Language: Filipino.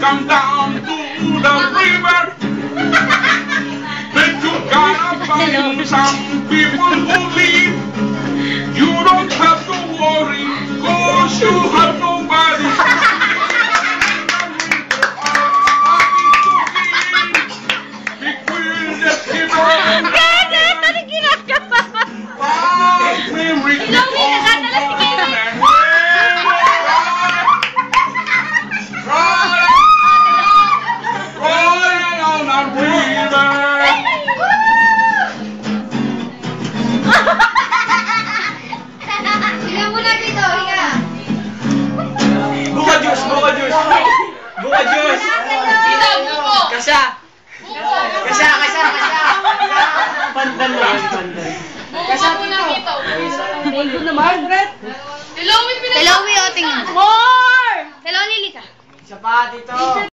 come down to the river. But you gotta find some people who leave. You don't have to worry, 'cause you have nobody. Pandan lang, pandan. Buka po na dito. Ito na, Margaret. Tilawi, Tilawi o tingin. More! Tilawi, lili ka. Isa pa dito.